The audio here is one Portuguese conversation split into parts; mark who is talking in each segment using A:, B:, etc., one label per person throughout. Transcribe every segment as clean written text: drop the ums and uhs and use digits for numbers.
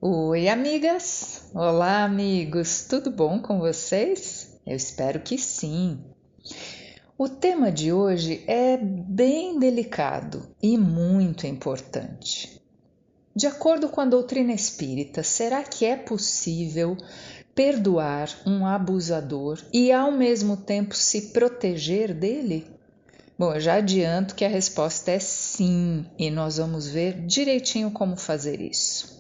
A: Oi, amigas! Olá, amigos! Tudo bom com vocês? Eu espero que sim! O tema de hoje é bem delicado e muito importante. De acordo com a doutrina espírita, será que é possível perdoar um abusador e ao mesmo tempo se proteger dele? Bom, eu já adianto que a resposta é sim, e nós vamos ver direitinho como fazer isso.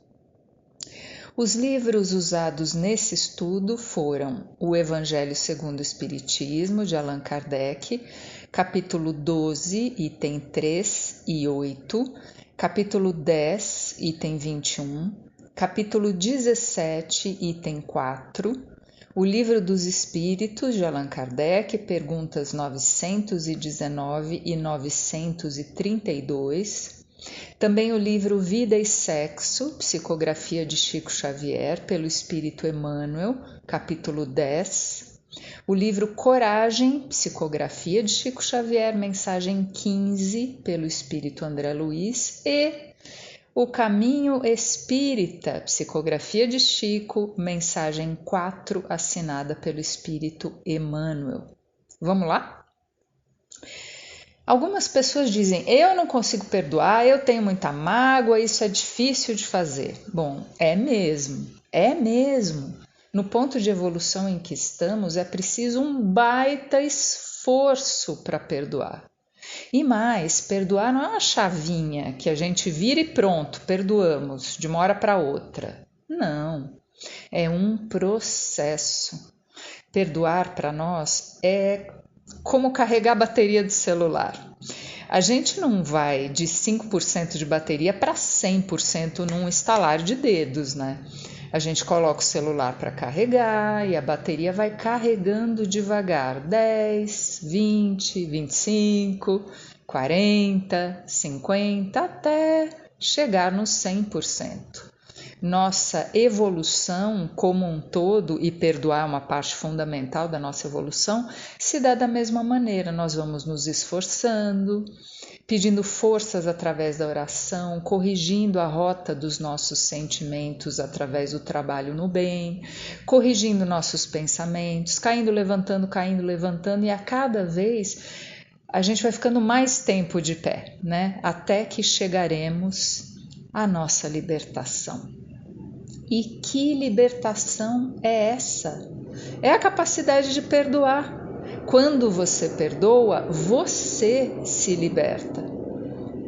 A: Os livros usados nesse estudo foram o Evangelho segundo o Espiritismo, de Allan Kardec, capítulo 12, item 3 e 8, capítulo 10, item 21, capítulo 17, item 4, o Livro dos Espíritos, de Allan Kardec, perguntas 919 e 932, também o livro Vida e Sexo, psicografia de Chico Xavier, pelo Espírito Emmanuel, capítulo 10. O livro Coragem, psicografia de Chico Xavier, mensagem 15, pelo Espírito André Luiz. E o Caminho Espírita, psicografia de Chico, mensagem 4, assinada pelo Espírito Emmanuel. Vamos lá? Algumas pessoas dizem, eu não consigo perdoar, eu tenho muita mágoa, isso é difícil de fazer. Bom, é mesmo. No ponto de evolução em que estamos, é preciso um baita esforço para perdoar. E mais, perdoar não é uma chavinha que a gente vira e pronto, perdoamos de uma hora para outra. Não, é um processo. Perdoar para nós é como carregar a bateria do celular. A gente não vai de 5% de bateria para 100% num estalar de dedos, né? A gente coloca o celular para carregar e a bateria vai carregando devagar, 10, 20, 25, 40, 50, até chegar no 100%. Nossa evolução como um todo, e perdoar é uma parte fundamental da nossa evolução, se dá da mesma maneira. Nós vamos nos esforçando, pedindo forças através da oração, corrigindo a rota dos nossos sentimentos através do trabalho no bem, corrigindo nossos pensamentos, caindo, levantando, e a cada vez a gente vai ficando mais tempo de pé, né? Até que chegaremos à nossa libertação. E que libertação é essa? É a capacidade de perdoar. Quando você perdoa, você se liberta.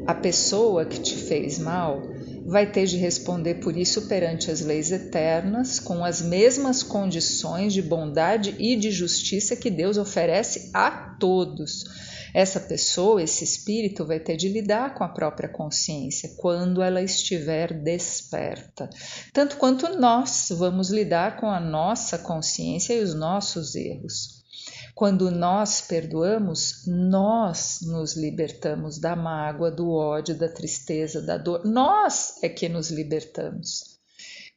A: A pessoa que te fez mal vai ter de responder por isso perante as leis eternas, com as mesmas condições de bondade e de justiça que Deus oferece a todos. Essa pessoa, esse espírito, vai ter de lidar com a própria consciência quando ela estiver desperta. Tanto quanto nós vamos lidar com a nossa consciência e os nossos erros. Quando nós perdoamos, nós nos libertamos da mágoa, do ódio, da tristeza, da dor. Nós é que nos libertamos.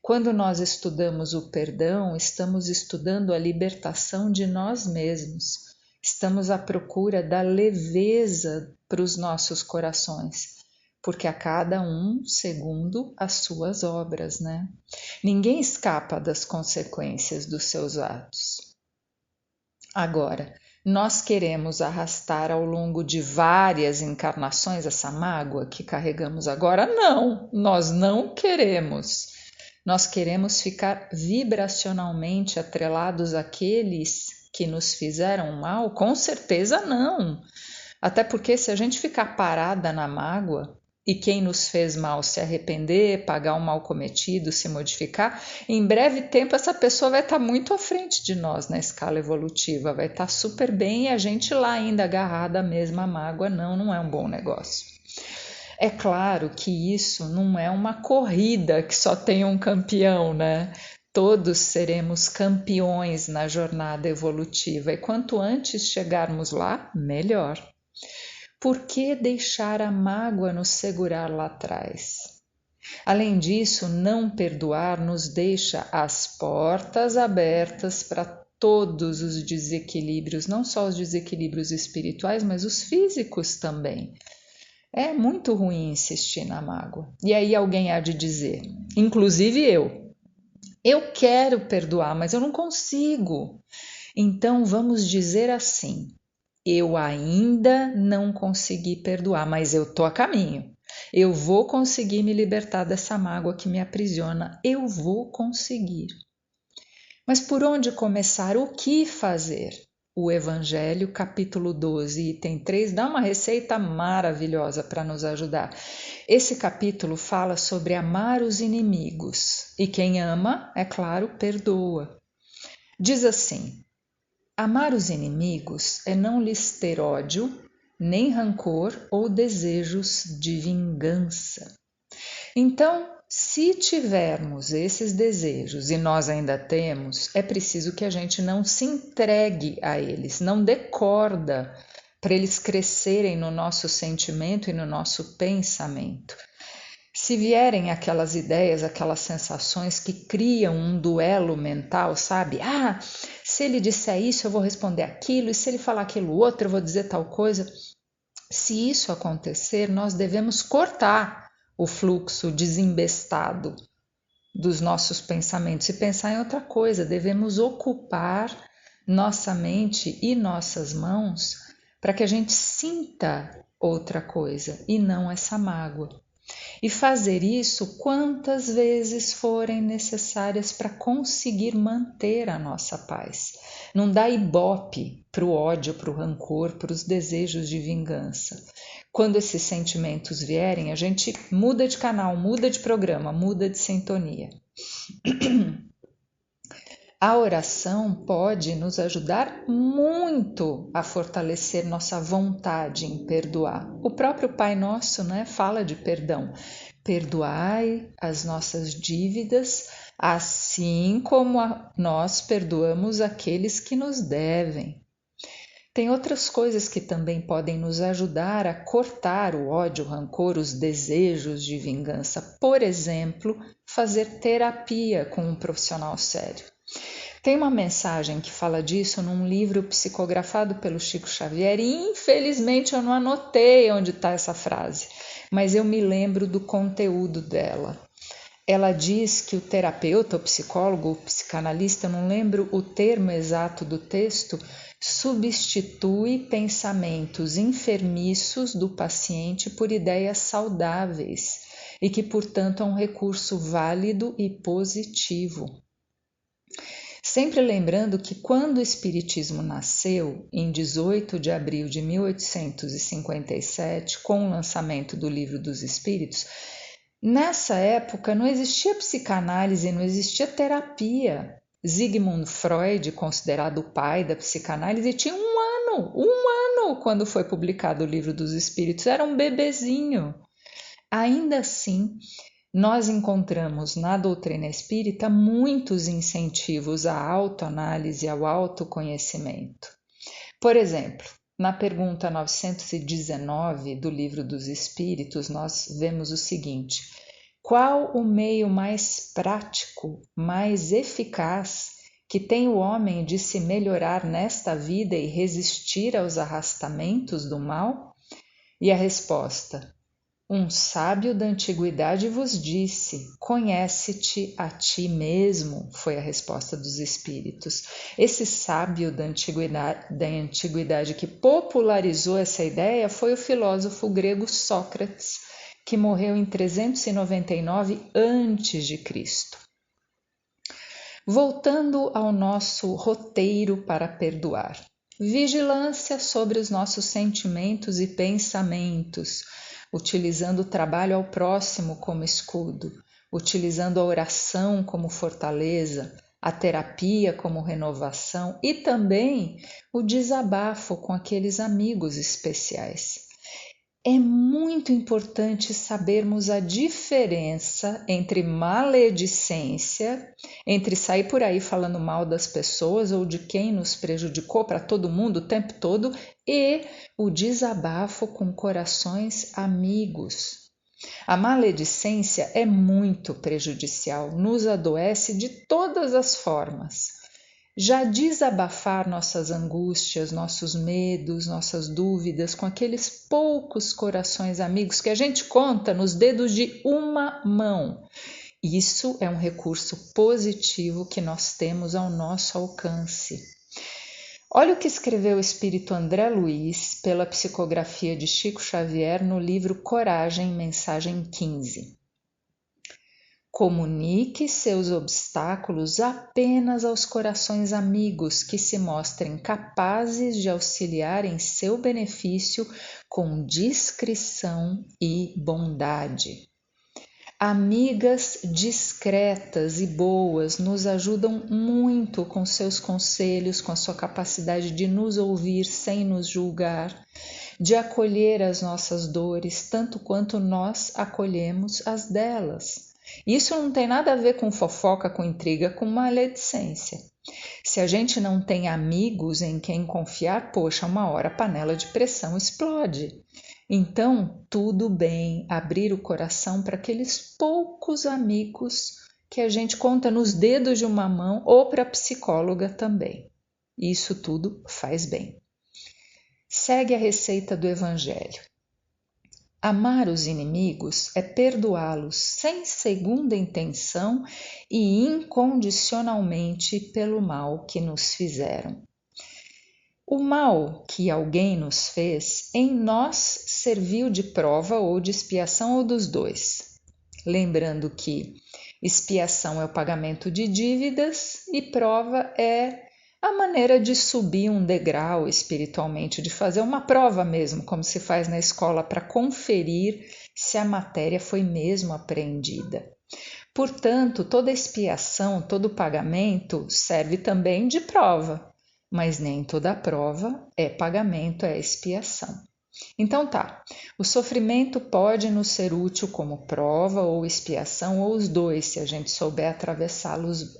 A: Quando nós estudamos o perdão, estamos estudando a libertação de nós mesmos. Estamos à procura da leveza para os nossos corações, porque a cada um segundo as suas obras, né? Ninguém escapa das consequências dos seus atos. Agora, nós queremos arrastar ao longo de várias encarnações essa mágoa que carregamos agora? Não, nós não queremos. Nós queremos ficar vibracionalmente atrelados àqueles que nos fizeram mal? Com certeza não. Até porque se a gente ficar parada na mágoa e quem nos fez mal se arrepender, pagar o mal cometido, se modificar, em breve tempo essa pessoa vai estar muito à frente de nós na escala evolutiva, vai estar super bem e a gente lá ainda agarrada à mesma mágoa, não é um bom negócio. É claro que isso não é uma corrida que só tem um campeão, né? Todos seremos campeões na jornada evolutiva e quanto antes chegarmos lá, melhor. Por que deixar a mágoa nos segurar lá atrás? Além disso, não perdoar nos deixa as portas abertas para todos os desequilíbrios, não só os desequilíbrios espirituais, mas os físicos também. É muito ruim insistir na mágoa. E aí alguém há de dizer, inclusive eu. Eu quero perdoar, mas eu não consigo. Então vamos dizer assim: eu ainda não consegui perdoar, mas eu tô a caminho. Eu vou conseguir me libertar dessa mágoa que me aprisiona. Eu vou conseguir. Mas por onde começar? O que fazer? O Evangelho, capítulo 12, item 3, dá uma receita maravilhosa para nos ajudar. Esse capítulo fala sobre amar os inimigos. E quem ama, é claro, perdoa. Diz assim: amar os inimigos é não lhes ter ódio, nem rancor ou desejos de vingança. Então, se tivermos esses desejos e nós ainda temos, é preciso que a gente não se entregue a eles, não dê corda para eles crescerem no nosso sentimento e no nosso pensamento. Se vierem aquelas ideias, aquelas sensações que criam um duelo mental, sabe? Ah, se ele disser isso, eu vou responder aquilo, e se ele falar aquilo outro, eu vou dizer tal coisa. Se isso acontecer, nós devemos cortar o fluxo desembestado dos nossos pensamentos e pensar em outra coisa. Devemos ocupar nossa mente e nossas mãos para que a gente sinta outra coisa e não essa mágoa. E fazer isso quantas vezes forem necessárias para conseguir manter a nossa paz. Não dá ibope para o ódio, para o rancor, para os desejos de vingança. Quando esses sentimentos vierem, a gente muda de canal, muda de programa, muda de sintonia. A oração pode nos ajudar muito a fortalecer nossa vontade em perdoar. O próprio Pai Nosso, fala de perdão. Perdoai as nossas dívidas, assim como nós perdoamos aqueles que nos devem. Tem outras coisas que também podem nos ajudar a cortar o ódio, o rancor, os desejos de vingança. Por exemplo, fazer terapia com um profissional sério. Tem uma mensagem que fala disso num livro psicografado pelo Chico Xavier e infelizmente eu não anotei onde está essa frase, mas eu me lembro do conteúdo dela. Ela diz que o terapeuta, o psicólogo, o psicanalista, eu não lembro o termo exato do texto, substitui pensamentos enfermiços do paciente por ideias saudáveis e que, portanto, é um recurso válido e positivo. Sempre lembrando que quando o Espiritismo nasceu, em 18 de abril de 1857, com o lançamento do Livro dos Espíritos, nessa época não existia psicanálise, não existia terapia. Sigmund Freud, considerado o pai da psicanálise, tinha um ano quando foi publicado o Livro dos Espíritos, era um bebezinho. Ainda assim, nós encontramos na doutrina espírita muitos incentivos à autoanálise, ao autoconhecimento. Por exemplo, na pergunta 919 do Livro dos Espíritos, nós vemos o seguinte: qual o meio mais prático, mais eficaz que tem o homem de se melhorar nesta vida e resistir aos arrastamentos do mal? E a resposta: um sábio da antiguidade vos disse: conhece-te a ti mesmo, foi a resposta dos espíritos. Esse sábio da antiguidade que popularizou essa ideia foi o filósofo grego Sócrates, que morreu em 399 a.C. Voltando ao nosso roteiro para perdoar. Vigilância sobre os nossos sentimentos e pensamentos, utilizando o trabalho ao próximo como escudo, utilizando a oração como fortaleza, a terapia como renovação e também o desabafo com aqueles amigos especiais. É muito importante sabermos a diferença entre maledicência, entre sair por aí falando mal das pessoas ou de quem nos prejudicou para todo mundo o tempo todo, e o desabafo com corações amigos. A maledicência é muito prejudicial, nos adoece de todas as formas. Já desabafar nossas angústias, nossos medos, nossas dúvidas com aqueles poucos corações amigos que a gente conta nos dedos de uma mão Isso é um recurso positivo que nós temos ao nosso alcance. Olha o que escreveu o espírito André Luiz pela psicografia de Chico Xavier no livro Coragem, mensagem 15. Comunique seus obstáculos apenas aos corações amigos que se mostrem capazes de auxiliar em seu benefício com discrição e bondade. Amigas discretas e boas nos ajudam muito com seus conselhos, com a sua capacidade de nos ouvir sem nos julgar, de acolher as nossas dores, tanto quanto nós acolhemos as delas. Isso não tem nada a ver com fofoca, com intriga, com maledicência. Se a gente não tem amigos em quem confiar, poxa, uma hora a panela de pressão explode. Então, tudo bem abrir o coração para aqueles poucos amigos que a gente conta nos dedos de uma mão ou para a psicóloga também. Isso tudo faz bem. Segue a receita do Evangelho. Amar os inimigos é perdoá-los sem segunda intenção e incondicionalmente pelo mal que nos fizeram. O mal que alguém nos fez, em nós serviu de prova ou de expiação ou dos dois. Lembrando que expiação é o pagamento de dívidas e prova é a maneira de subir um degrau espiritualmente, de fazer uma prova mesmo, como se faz na escola, para conferir se a matéria foi mesmo apreendida. Portanto, toda expiação, todo pagamento serve também de prova, mas nem toda prova é pagamento, é expiação. Então tá, o sofrimento pode nos ser útil como prova ou expiação, ou os dois, se a gente souber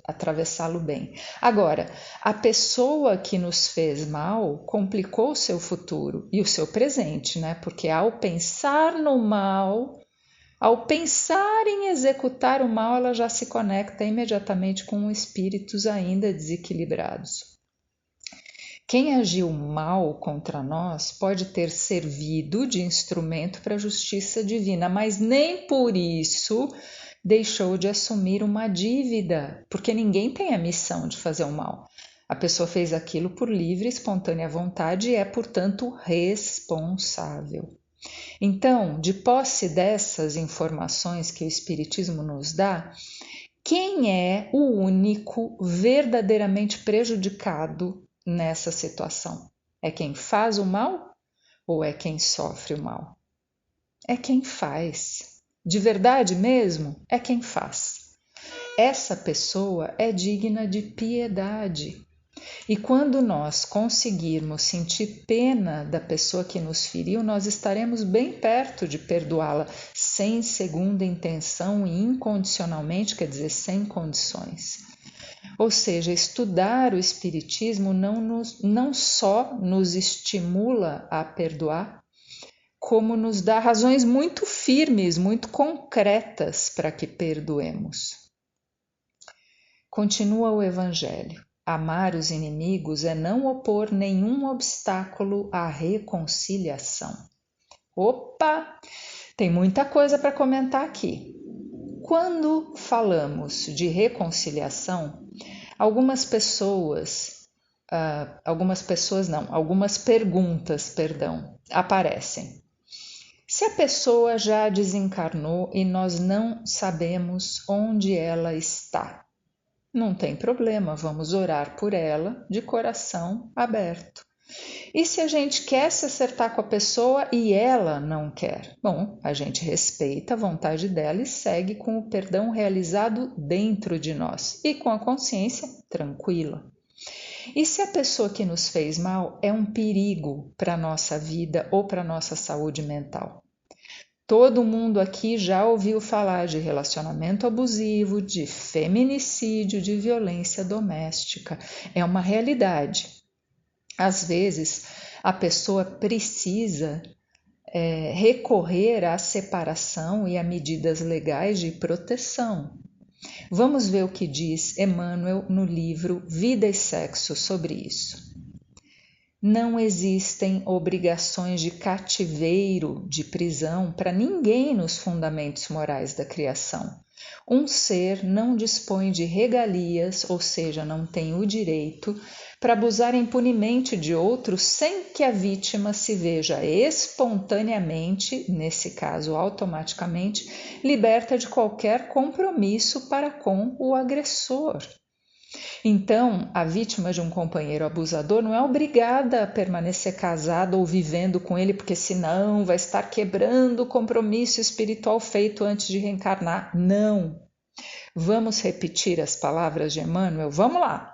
A: atravessá-lo bem. Agora, a pessoa que nos fez mal complicou o seu futuro e o seu presente, né? Porque ao pensar no mal, ao pensar em executar o mal, ela já se conecta imediatamente com espíritos ainda desequilibrados. Quem agiu mal contra nós pode ter servido de instrumento para a justiça divina, mas nem por isso deixou de assumir uma dívida, porque ninguém tem a missão de fazer o mal. A pessoa fez aquilo por livre e espontânea vontade e é, portanto, responsável. Então, de posse dessas informações que o Espiritismo nos dá, quem é o único verdadeiramente prejudicado nessa situação? É quem faz o mal ou é quem sofre o mal? É quem faz. De verdade mesmo, é quem faz. Essa pessoa é digna de piedade. E quando nós conseguirmos sentir pena da pessoa que nos feriu, nós estaremos bem perto de perdoá-la sem segunda intenção e incondicionalmente, quer dizer, sem condições. Ou seja, estudar o Espiritismo não só nos estimula a perdoar, como nos dá razões muito firmes, muito concretas para que perdoemos. Continua o Evangelho. Amar os inimigos é não opor nenhum obstáculo à reconciliação. Opa! Tem muita coisa para comentar aqui. Quando falamos de reconciliação, algumas perguntas, aparecem. Se a pessoa já desencarnou e nós não sabemos onde ela está, não tem problema, vamos orar por ela de coração aberto. E se a gente quer se acertar com a pessoa e ela não quer? Bom, a gente respeita a vontade dela e segue com o perdão realizado dentro de nós e com a consciência tranquila. E se a pessoa que nos fez mal é um perigo para a nossa vida ou para a nossa saúde mental? Todo mundo aqui já ouviu falar de relacionamento abusivo, de feminicídio, de violência doméstica. É uma realidade. Às vezes, a pessoa precisa recorrer à separação e a medidas legais de proteção. Vamos ver o que diz Emmanuel no livro Vida e Sexo sobre isso. Não existem obrigações de cativeiro, de prisão, para ninguém nos fundamentos morais da criação. Um ser não dispõe de regalias, ou seja, não tem o direito, para abusar impunemente de outro sem que a vítima se veja espontaneamente, nesse caso automaticamente, liberta de qualquer compromisso para com o agressor. Então, a vítima de um companheiro abusador não é obrigada a permanecer casada ou vivendo com ele, porque senão vai estar quebrando o compromisso espiritual feito antes de reencarnar. Não. Vamos repetir as palavras de Emmanuel? Vamos lá.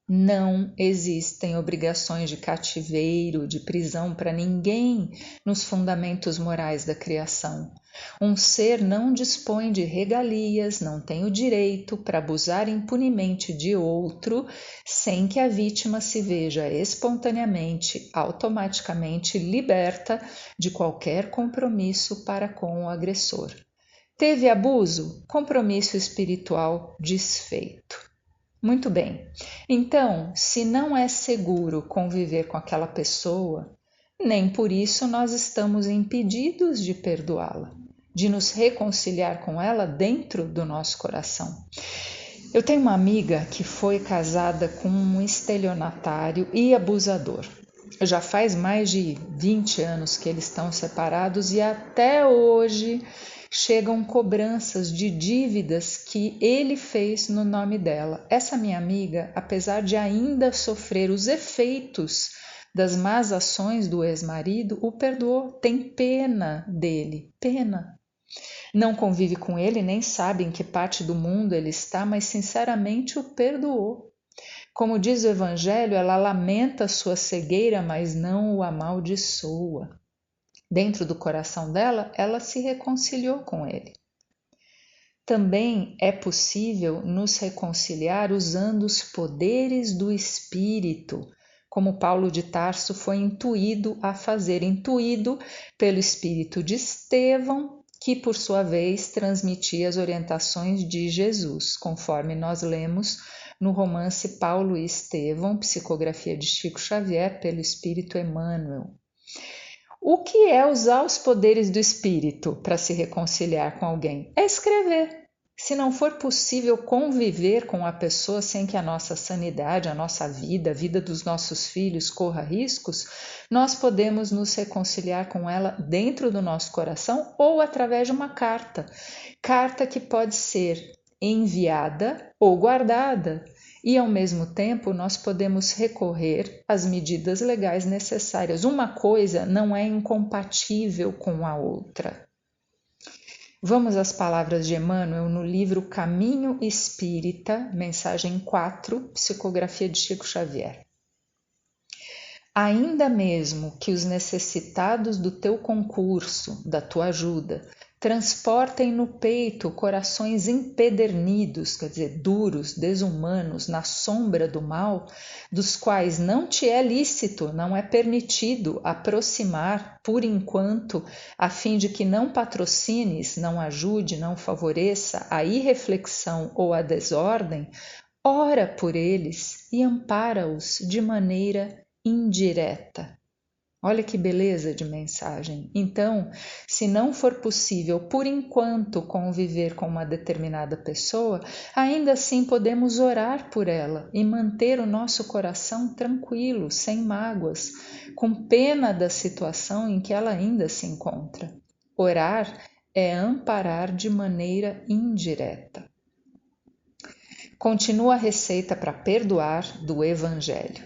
A: Não existem obrigações de cativeiro, de prisão para ninguém nos fundamentos morais da criação. Um ser não dispõe de regalias, não tem o direito para abusar impunemente de outro, sem que a vítima se veja espontaneamente, automaticamente liberta de qualquer compromisso para com o agressor. Teve abuso? Compromisso espiritual desfeito. Muito bem. Então, se não é seguro conviver com aquela pessoa, nem por isso nós estamos impedidos de perdoá-la, de nos reconciliar com ela dentro do nosso coração. Eu tenho uma amiga que foi casada com um estelionatário e abusador. Já faz mais de 20 anos que eles estão separados e até hoje chegam cobranças de dívidas que ele fez no nome dela. Essa minha amiga, apesar de ainda sofrer os efeitos das más ações do ex-marido, o perdoou, tem pena dele, pena. Não convive com ele, nem sabe em que parte do mundo ele está, mas sinceramente o perdoou. Como diz o Evangelho, ela lamenta sua cegueira, mas não o amaldiçoa. Dentro do coração dela, ela se reconciliou com ele. Também é possível nos reconciliar usando os poderes do Espírito, como Paulo de Tarso foi intuído a fazer, intuído pelo Espírito de Estevão, que por sua vez transmitia as orientações de Jesus, conforme nós lemos no romance Paulo e Estevão, psicografia de Chico Xavier, pelo Espírito Emmanuel. O que é usar os poderes do Espírito para se reconciliar com alguém? É escrever. Se não for possível conviver com a pessoa sem que a nossa sanidade, a nossa vida, a vida dos nossos filhos corra riscos, nós podemos nos reconciliar com ela dentro do nosso coração ou através de uma carta. Carta que pode ser enviada ou guardada. E, ao mesmo tempo, nós podemos recorrer às medidas legais necessárias. Uma coisa não é incompatível com a outra. Vamos às palavras de Emmanuel no livro Caminho Espírita, mensagem 4, psicografia de Chico Xavier. Ainda mesmo que os necessitados do teu concurso, da tua ajuda, transportem no peito corações empedernidos, quer dizer, duros, desumanos, na sombra do mal, dos quais não te é lícito, não é permitido aproximar por enquanto, a fim de que não patrocines, não ajude, não favoreça a irreflexão ou a desordem, ora por eles e ampara-os de maneira indireta. Olha que beleza de mensagem. Então, se não for possível, por enquanto, conviver com uma determinada pessoa, ainda assim podemos orar por ela e manter o nosso coração tranquilo, sem mágoas, com pena da situação em que ela ainda se encontra. Orar é amparar de maneira indireta. Continua a receita para perdoar do Evangelho.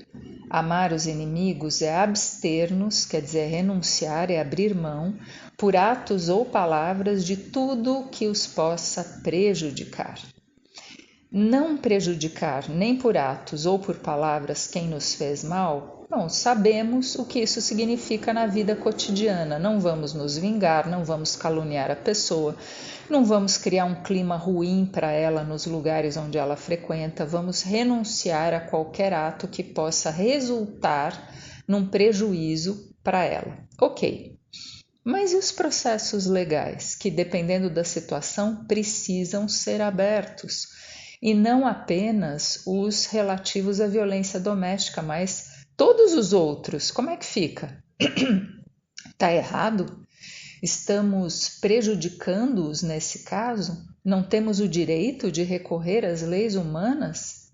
A: Amar os inimigos é abster-nos, quer dizer, renunciar, é abrir mão, por atos ou palavras, de tudo que os possa prejudicar. Não prejudicar nem por atos ou por palavras quem nos fez mal, bom, sabemos o que isso significa na vida cotidiana. Não vamos nos vingar, não vamos caluniar a pessoa, não vamos criar um clima ruim para ela nos lugares onde ela frequenta, vamos renunciar a qualquer ato que possa resultar num prejuízo para ela. Ok, mas e os processos legais, que dependendo da situação precisam ser abertos? E não apenas os relativos à violência doméstica, mas todos os outros. Como é que fica? Está errado? Estamos prejudicando-os nesse caso? Não temos o direito de recorrer às leis humanas?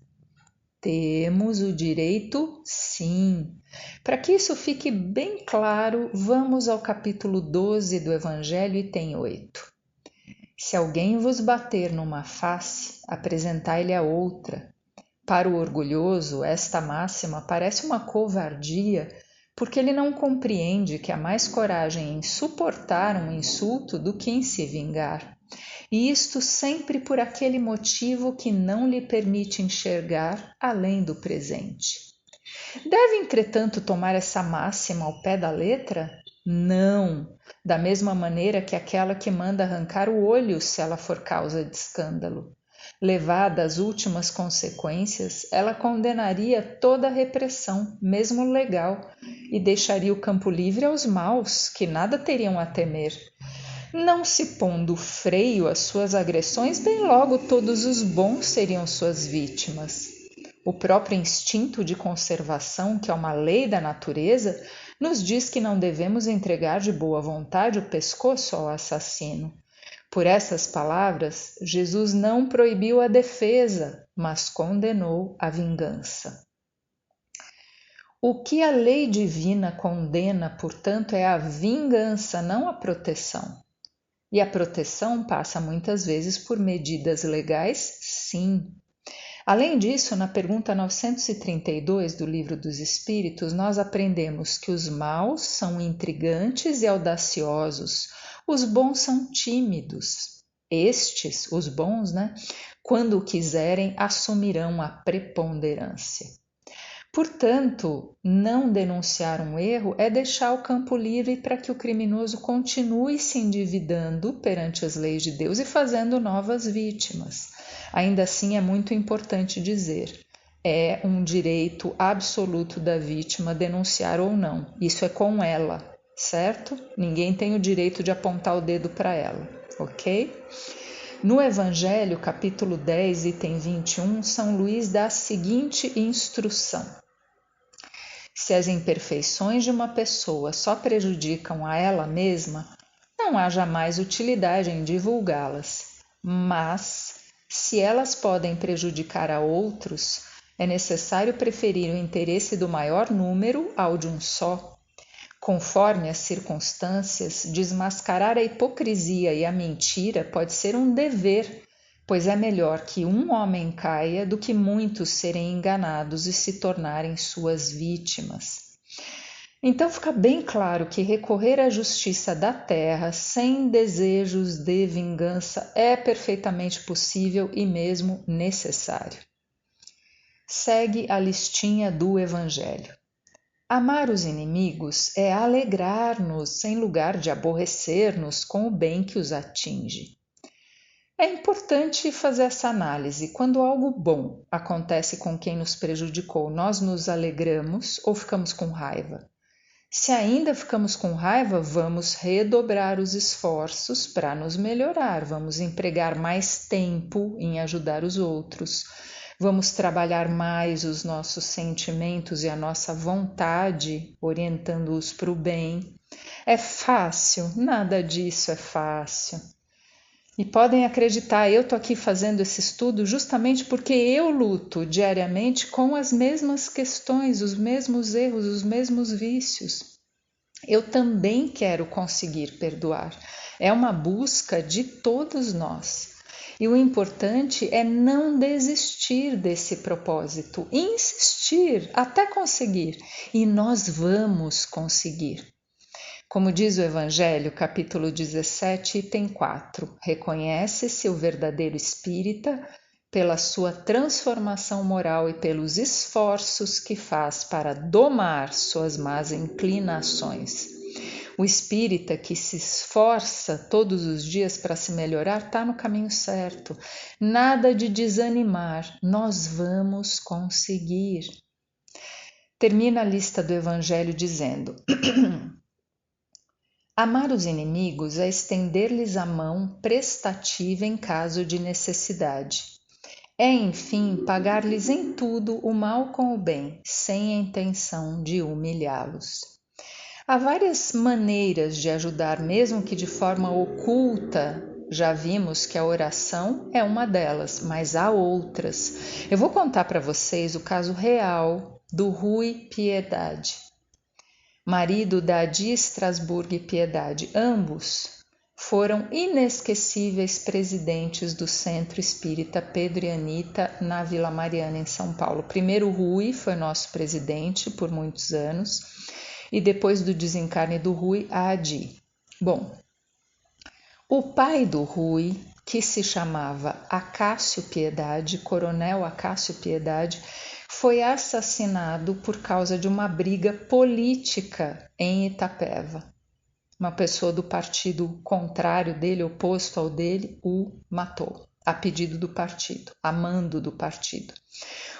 A: Temos o direito, sim. Para que isso fique bem claro, vamos ao capítulo 12 do Evangelho, item 8. Se alguém vos bater numa face, apresentai-lhe a outra. Para o orgulhoso, esta máxima parece uma covardia, porque ele não compreende que há mais coragem em suportar um insulto do que em se vingar. E isto sempre por aquele motivo que não lhe permite enxergar além do presente. Deve, entretanto, tomar essa máxima ao pé da letra? Não, da mesma maneira que aquela que manda arrancar o olho se ela for causa de escândalo. Levada às últimas consequências, ela condenaria toda a repressão, mesmo legal, e deixaria o campo livre aos maus, que nada teriam a temer. Não se pondo freio às suas agressões, bem logo todos os bons seriam suas vítimas. O próprio instinto de conservação, que é uma lei da natureza, nos diz que não devemos entregar de boa vontade o pescoço ao assassino. Por essas palavras, Jesus não proibiu a defesa, mas condenou a vingança. O que a lei divina condena, portanto, é a vingança, não a proteção. E a proteção passa muitas vezes por medidas legais, sim. Além disso, na pergunta 932 do Livro dos Espíritos, nós aprendemos que os maus são intrigantes e audaciosos, os bons são tímidos. Estes, os bons, quando quiserem, assumirão a preponderância. Portanto, não denunciar um erro é deixar o campo livre para que o criminoso continue se endividando perante as leis de Deus e fazendo novas vítimas. Ainda assim, é muito importante dizer, é um direito absoluto da vítima denunciar ou não. Isso é com ela, certo? Ninguém tem o direito de apontar o dedo para ela, ok? No Evangelho, capítulo 10, item 21, São Luís dá a seguinte instrução. Se as imperfeições de uma pessoa só prejudicam a ela mesma, não há jamais utilidade em divulgá-las. Mas, se elas podem prejudicar a outros, é necessário preferir o interesse do maior número ao de um só. Conforme as circunstâncias, desmascarar a hipocrisia e a mentira pode ser um dever, pois é melhor que um homem caia do que muitos serem enganados e se tornarem suas vítimas. Então fica bem claro que recorrer à justiça da terra sem desejos de vingança é perfeitamente possível e mesmo necessário. Segue a listinha do Evangelho. Amar os inimigos é alegrar-nos em lugar de aborrecer-nos com o bem que os atinge. É importante fazer essa análise. Quando algo bom acontece com quem nos prejudicou, nós nos alegramos ou ficamos com raiva? Se ainda ficamos com raiva, vamos redobrar os esforços para nos melhorar, vamos empregar mais tempo em ajudar os outros, vamos trabalhar mais os nossos sentimentos e a nossa vontade, orientando-os para o bem. É fácil? Nada disso é fácil. E podem acreditar, eu estou aqui fazendo esse estudo justamente porque eu luto diariamente com as mesmas questões, os mesmos erros, os mesmos vícios. Eu também quero conseguir perdoar. É uma busca de todos nós. E o importante é não desistir desse propósito, insistir até conseguir. E nós vamos conseguir. Como diz o Evangelho, capítulo 17, item 4, reconhece-se o verdadeiro espírita pela sua transformação moral e pelos esforços que faz para domar suas más inclinações. O espírita que se esforça todos os dias para se melhorar está no caminho certo. Nada de desanimar, nós vamos conseguir. Termina a lista do Evangelho dizendo... Amar os inimigos é estender-lhes a mão prestativa em caso de necessidade. É, enfim, pagar-lhes em tudo o mal com o bem, sem a intenção de humilhá-los. Há várias maneiras de ajudar, mesmo que de forma oculta, Já vimos que a oração é uma delas, mas há outras. Eu vou contar para vocês o caso real do Rui Piedade, marido da Adi Strasburg Piedade. Ambos foram inesquecíveis presidentes do Centro Espírita Pedro e Anita na Vila Mariana, em São Paulo. Primeiro, o Rui foi nosso presidente por muitos anos, e depois do desencarne do Rui, a Adi. Bom, o pai do Rui, que se chamava Acácio Piedade, Coronel Acácio Piedade, foi assassinado por causa de uma briga política em Itapeva. Uma pessoa do partido contrário dele, oposto ao dele, o matou, a pedido do partido, a mando do partido.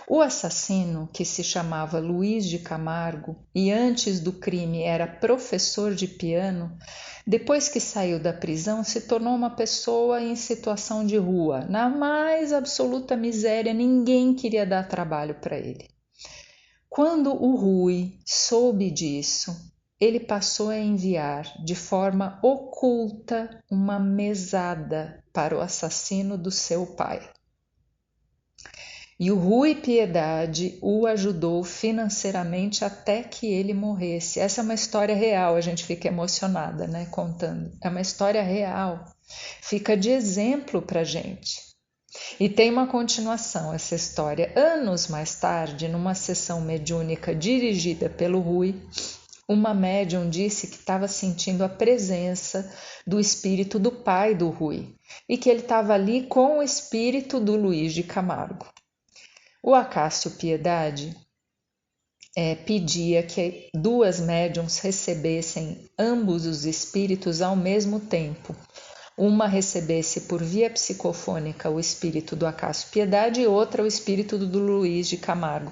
A: O assassino, que se chamava Luiz de Camargo e antes do crime era professor de piano, depois que saiu da prisão se tornou uma pessoa em situação de rua, na mais absoluta miséria, ninguém queria dar trabalho para ele. Quando o Rui soube disso, ele passou a enviar de forma oculta uma mesada para o assassino do seu pai. E o Rui Piedade o ajudou financeiramente até que ele morresse. Essa é uma história real, a gente fica emocionada, né, contando. É uma história real, fica de exemplo para a gente. E tem uma continuação essa história. Anos mais tarde, numa sessão mediúnica dirigida pelo Rui, uma médium disse que estava sentindo a presença do espírito do pai do Rui e que ele estava ali com o espírito do Luiz de Camargo. O Acácio Piedade pedia que duas médiums recebessem ambos os espíritos ao mesmo tempo. Uma recebesse por via psicofônica o espírito do Acácio Piedade e outra o espírito do Luiz de Camargo,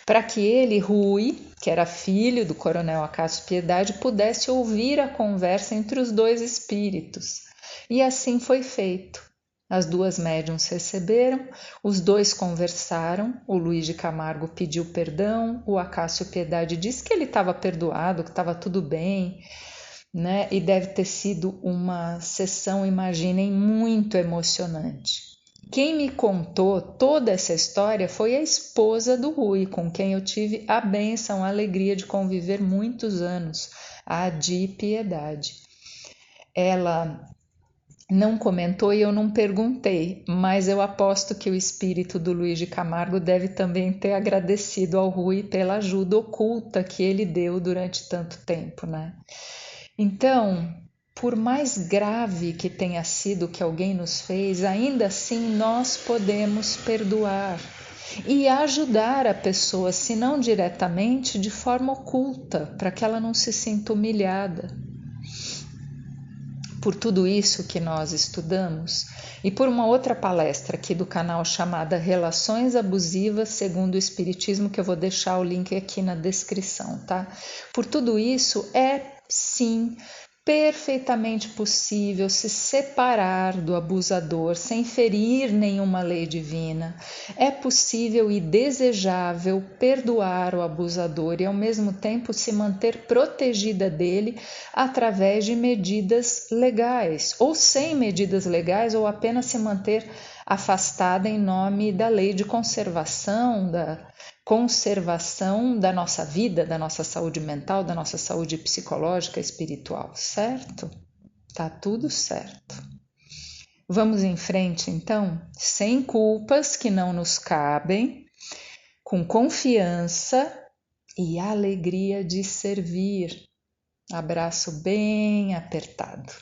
A: para que ele, Rui, que era filho do coronel Acácio Piedade, pudesse ouvir a conversa entre os dois espíritos. E assim foi feito. As duas médiums receberam, os dois conversaram, o Luiz de Camargo pediu perdão, o Acácio Piedade disse que ele estava perdoado, que estava tudo bem, né? E deve ter sido uma sessão, imaginem, muito emocionante. Quem me contou toda essa história foi a esposa do Rui, com quem eu tive a bênção, a alegria de conviver muitos anos, a Adi Piedade. Ela não comentou e eu não perguntei, mas eu aposto que o espírito do Luiz de Camargo deve também ter agradecido ao Rui pela ajuda oculta que ele deu durante tanto tempo, né? Então, por mais grave que tenha sido o que alguém nos fez, ainda assim nós podemos perdoar e ajudar a pessoa, se não diretamente, de forma oculta, para que ela não se sinta humilhada. Por tudo isso que nós estudamos e por uma outra palestra aqui do canal chamada Relações Abusivas segundo o Espiritismo, que eu vou deixar o link aqui na descrição, tá? Por tudo isso, é sim perfeitamente possível se separar do abusador sem ferir nenhuma lei divina. É possível e desejável perdoar o abusador e ao mesmo tempo se manter protegida dele através de medidas legais, ou sem medidas legais, ou apenas se manter afastada em nome da lei de conservação da nossa vida, da nossa saúde mental, da nossa saúde psicológica, espiritual, certo? Tá tudo certo. Vamos em frente, então, sem culpas que não nos cabem, com confiança e alegria de servir. Abraço bem apertado.